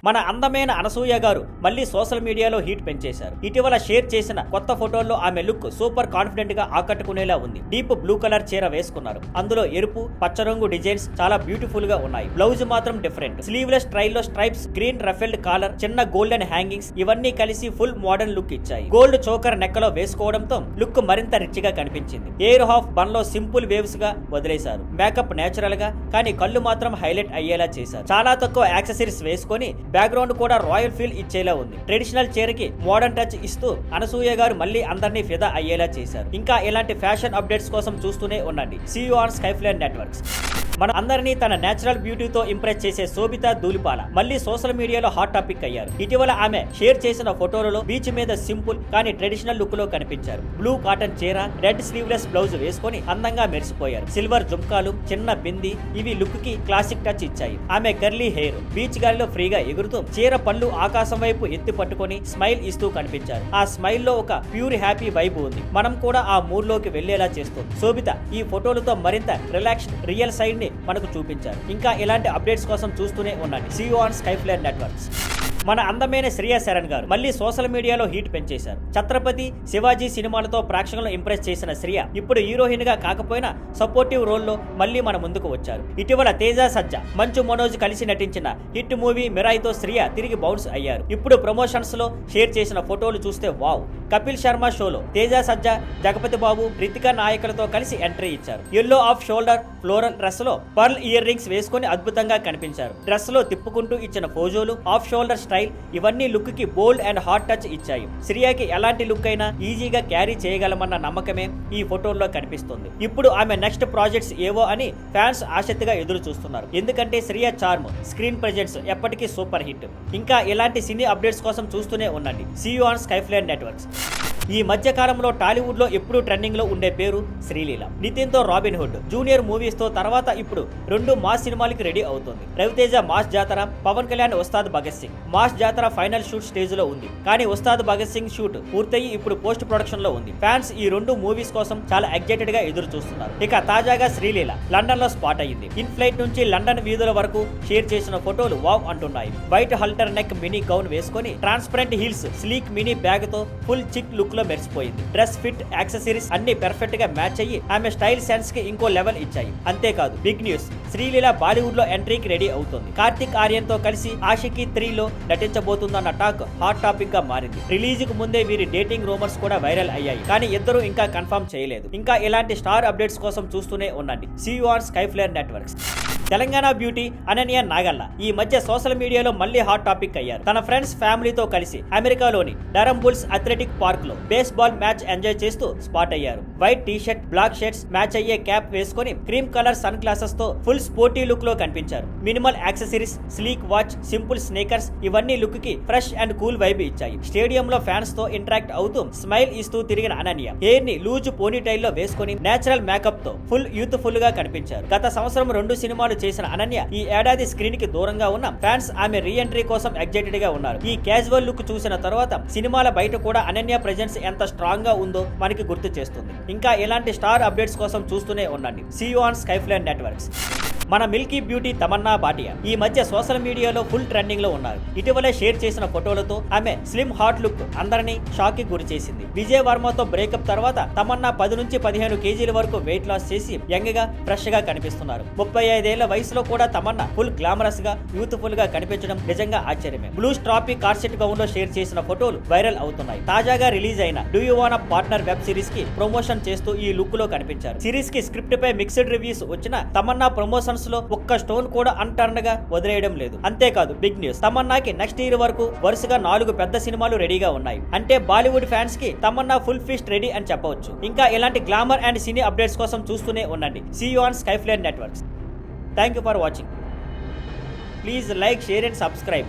మన అందమైన అనసూయ గారు మళ్ళీ సోషల్ మీడియాలో హీట్ పెంచేశారు. ఇటీవల షేర్ చేసిన కొత్త ఫోటోల్లో ఆమె లుక్ సూపర్ కాన్ఫిడెంట్ గా ఆకట్టుకునేలా ఉంది. డీప్ బ్లూ కలర్ చీర వేసుకున్నారు. అందులో ఎరుపు పచ్చ రంగు డిజైన్స్ చాలా బ్యూటిఫుల్ గా ఉన్నాయి. బ్లౌజ్ మాత్రం డిఫరెంట్. స్లీవ్లెస్ స్టైల్లో స్ట్రైప్స్, గ్రీన్ రఫెల్డ్ కాలర్, చిన్న గోల్డెన్ హ్యాంగింగ్స్ ఇవన్నీ కలిసి ఫుల్ మోడర్న్ లుక్ ఇచ్చాయి. గోల్డ్ చోకర్ నెక్కలో వేసుకోవడంతో లుక్ మరింత రిచ్ గా కనిపించింది. ఎయిర్ హాఫ్ బన్ లో సింపుల్ వేవ్స్ గా వదిలేశారు. మేకప్ నేచురల్ గా కానీ కళ్ళు మాత్రం హైలైట్ అయ్యేలా చేశారు. చాలా తక్కువ యాక్సెసరీస్ వేసుకొని బ్యాక్గ్రౌండ్ కూడా రాయల్ ఫీల్ ఇచ్చేలా ఉంది. ట్రెడిషనల్ చీరకి మోడర్న్ టచ్ ఇస్తూ అనసూయ గారు మళ్ళీ అందరినీ ఫిదా అయ్యేలా చేశారు. ఇంకా ఇలాంటి ఫ్యాషన్ అప్డేట్స్ కోసం చూస్తూనే ఉండండి CEO on Skyflare Networks. మన అందరినీ తన నేచురల్ బ్యూటీతో ఇంప్రెస్ చేసే శోభితా ధూళిపాల మళ్ళీ సోషల్ మీడియాలో హాట్ టాపిక్ అయ్యారు. ఇటీవల ఆమె షేర్ చేసిన ఫోటోలలో బీచ్ మీద సింపుల్ కానీ ట్రెడిషనల్ లుక్ లో కనిపించారు. బ్లూ కాటన్ చీర, రెడ్ స్లీవ్లెస్ బ్లౌజ్ వేసుకొని అందంగా మెరిసిపోయారు. సిల్వర్ జుంకాలు, చిన్న బింది ఇవి లుక్ కి క్లాసిక్ టచ్ ఇచ్చాయి. ఆమె కర్లీ హెయిర్ బీచ్ గాలిలో ఫ్రీగా ఎగురుతూ చీర పళ్ళు ఆకాశం వైపు ఎత్తి పట్టుకొని స్మైల్ ఇస్తూ కనిపించారు. ఆ స్మైల్ లో ఒక ప్యూర్ హ్యాపీ వైబ్ ఉంది. మనం కూడా ఆ మూడ్ లోకి వెళ్లేలా చేస్తుంది. శోభిత ఈ ఫోటోలతో మరింత రిలాక్స్డ్ రియల్ సైడ్ మనకు చూపించారు. ఇంకా ఇలాంటి అప్డేట్స్ కోసం చూస్తూనే ఉండండి CEO on Skyflare Networks. మన అందమైన శ్రియా శరణ్ గారు మళ్ళీ సోషల్ మీడియాలో హీట్ పెంచేశారు. ఛత్రపతి, శివాజీ సినిమాలతో ప్రేక్షకులను ఇంప్రెస్ చేసిన శ్రియ ఇప్పుడు హీరోయిన్ గా కాకపోయినా సపోర్టివ్ రోల్లో మళ్ళీ మన ముందుకు వచ్చారు. ఇటీవల తేజ సజ్జా, మంచు మనోజ్ కలిసి నటించిన హిట్ మూవీ మిరాయితో శ్రియ తిరిగి బౌన్స్ అయ్యారు. ఇప్పుడు ప్రమోషన్స్ లో షేర్ చేసిన ఫోటోలు చూస్తే వావ్. కపిల్ శర్మ షోలో తేజ సజ్జా, జగపతి బాబు, రితికా నాయకులతో కలిసి ఎంట్రీ ఇచ్చారు. Yellow of shoulder floral dress లో పర్ల్ ఇయర్ రింగ్స్ వేసుకుని అద్భుతంగా కనిపించారు. డ్రెస్ లో తిప్పుకుంటూ ఇచ్చిన ఫోజోలు, ఆఫ్ షోల్డర్ స్టైల్ ఇవన్నీ లుక్ కి బోల్డ్ అండ్ హాట్ టచ్ ఇచ్చాయి. శ్రియాకి ఎలాంటి లుక్ అయినా ఈజీగా క్యారీ చేయగలమన్న నమ్మకమే ఈ ఫోటోల్లో కనిపిస్తుంది. ఇప్పుడు ఆమె నెక్స్ట్ ప్రాజెక్ట్స్ ఏవో అని ఫ్యాన్స్ ఆసక్తిగా ఎదురు చూస్తున్నారు. ఎందుకంటే శ్రియా చార్మ్, స్క్రీన్ ప్రెజెన్స్ ఎప్పటికీ సూపర్ హిట్. ఇంకా ఇలాంటి సినీ అప్డేట్స్ కోసం చూస్తూనే ఉండండి CEO on Skyflare Networks. ఈ మధ్య కాలంలో టాలీవుడ్ లో ఎప్పుడూ ట్రెండింగ్ లో ఉండే పేరు శ్రీలీల. నితిన్ తో రాబిన్ హుడ్, జూనియర్ మూవీస్ తో తర్వాత ఇప్పుడు 2 మాస్ సినిమాలకి రెడీ అవుతుంది. రవితేజ మాస్ జాతర, పవన్ కళ్యాణ్ ఉస్తాద్ భగత్ సింగ్. మాస్ జాతర ఫైనల్ షూట్ స్టేజ్ లో ఉంది. కానీ ఉస్తాద్ భగత్ సింగ్ షూట్ పూర్తయి ఇప్పుడు పోస్ట్ ప్రొడక్షన్ లో ఉంది. ఫ్యాన్స్ ఈ 2 మూవీస్ కోసం చాలా ఎగ్జైటెడ్ గా ఎదురు చూస్తున్నారు. ఇక తాజాగా శ్రీలీల లండన్ లో స్పాట్ అయ్యింది. ఇన్ ఫ్లైట్ నుంచి లండన్ వీధుల వరకు షేర్ చేసిన ఫోటోలు వావ్ అంటున్నాయి. White halter neck mini gown వేసుకొని transparent heels, sleek mini bag తో ఫుల్ చిక్ లుక్ లో మెరిసిపోయింది. డ్రెస్ ఫిట్, యాక్సెసరీస్ అన్ని పర్ఫెక్ట్ గా మ్యాచ్ అయ్యి ఆమె స్టైల్ సెన్స్ కి ఇంకో లెవెల్ ఇచ్చాయి. అంతేకాదు బిగ్ న్యూస్, శ్రీలీల బాలీవుడ్ లో ఎంట్రీకి రెడీ అవుతుంది. కార్తిక్ ఆర్యన్ తో కలిసి ఆషికీ 3 లో నటించబోతుందన్న టాక్ హాట్ టాపిక్ గా మారింది. రిలీజ్ కు ముందే వీరి డేటింగ్ రూమర్స్ కూడా వైరల్ అయ్యాయి. కానీ ఇద్దరు ఇంకా కన్ఫర్మ్ చేయలేదు. ఇంకా ఇలాంటి స్టార్ అప్డేట్స్ కోసం చూస్తూనే ఉండండి CEO on Skyflare Networks. Telangana beauty Ananya Nagalla ఈ మధ్య సోషల్ మీడియాలో మళ్ళీ హాట్ టాపిక్ అయ్యారు. తన ఫ్రెండ్స్ ఫ్యామిలీతో కలిసి అమెరికాలోని డరమ్ బుల్స్ అథ్లెటిక్ పార్క్ లో బేస్బాల్ మ్యాచ్ ఎంజాయ్ చేస్తూ స్పాట్ అయ్యారు. White T shirt, black shirts match అయ్యే క్యాప్ వేసుకొని క్రీమ్ కలర్ సన్ గ్లాసెస్ తో ఫుల్ స్పోర్టీ లుక్ లో కనిపించారు. Minimal accessories, sleek watch, simple sneakers ఇవన్నీ లుక్ కి ఫ్రెష్ అండ్ కూల్ వైబ్ ఇచ్చాయి. స్టేడియం లో ఫ్యాన్స్ తో ఇంటరాక్ట్ అవుతూ స్మైల్ ఇస్తూ తిరిగిన అనన్య హెయిర్ ని లూజ్ పోనీటైల్ లో వేసుకొని నేచురల్ మేకప్ తో ఫుల్ యూత్ఫుల్ గా కనిపించారు. గత సంవత్సరం 2 సినిమాలు చేసిన అనన్య ఈ ఏడాది స్క్రీన్ కి దూరంగా ఉన్న ఫ్యాన్స్ ఆమె రీ ఎంట్రీ కోసం ఎగ్జైటెడ్ గా ఉన్నారు. ఈ క్యాజువల్ లుక్ చూసిన తర్వాత సినిమాల బయట కూడా అనన్య ప్రెజెన్స్ ఎంత స్ట్రాంగ్ గా ఉందో మనకి గుర్తు చేస్తుంది. ఇంకా ఇలాంటి స్టార్ అప్డేట్స్ కోసం చూస్తూనే ఉండండి CEO on Skyflare Networks. మన మిల్కీ బ్యూటీ తమన్నా భాటియా ఈ మధ్య సోషల్ మీడియాలో ఫుల్ ట్రెండింగ్ లో ఉన్నారు. ఇటీవలే షేర్ చేసిన ఫోటోలతో ఆమె స్లిమ్ హాట్ లుక్ అందరినీ షాక్ కి గురి చేసింది. విజయ్ వర్మతో బ్రేకప్ తర్వాత తమన్నా 10 నుంచి 15 కేజీల వరకు వెయిట్ లాస్ చేసి యంగ్ గా ఫ్రెష్ గా కనిపిస్తున్నారు. 35 ఏళ్ల వయసులో కూడా తమన్నా ఫుల్ గ్లామరస్ గా యూత్ఫుల్ గా కనిపించడం నిజంగా ఆశ్చర్యమే. బ్లూ స్ట్రాపీ కార్సెట్ గౌన్ లో షేర్ చేసిన ఫోటోలు వైరల్ అవుతున్నాయి. తాజాగా రిలీజ్ అయిన do you want partner web series కి ప్రమోషన్ చేస్తూ ఈ లుక్ లో కనిపించారు. సిరీస్ కి స్క్రిప్ట్ పై మిక్స్డ్ రివ్యూస్ వచ్చిన తమన్నా ప్రమోషన్ లో ఒక్క స్టోన్ కూడా అన్టర్న్ గా వదిలేయడం లేదు. అంతేకాదు బిగ్ న్యూస్, తమన్నాకి నెక్స్ట్ ఇయర్ వరకు వరుసగా 4 పెద్ద సినిమాలు రెడీగా ఉన్నాయి. అంటే బాలీవుడ్ ఫ్యాన్స్ కి తమన్నా ఫుల్ ఫీస్ట్ రెడీ అని చెప్పవచ్చు. ఇంకా ఇలాంటి గ్లామర్ అండ్ సినీ అప్డేట్స్ కోసం చూస్తూనే ఉండండి CEO on Skyflare Networks. Thank you for watching. Please like, share and subscribe.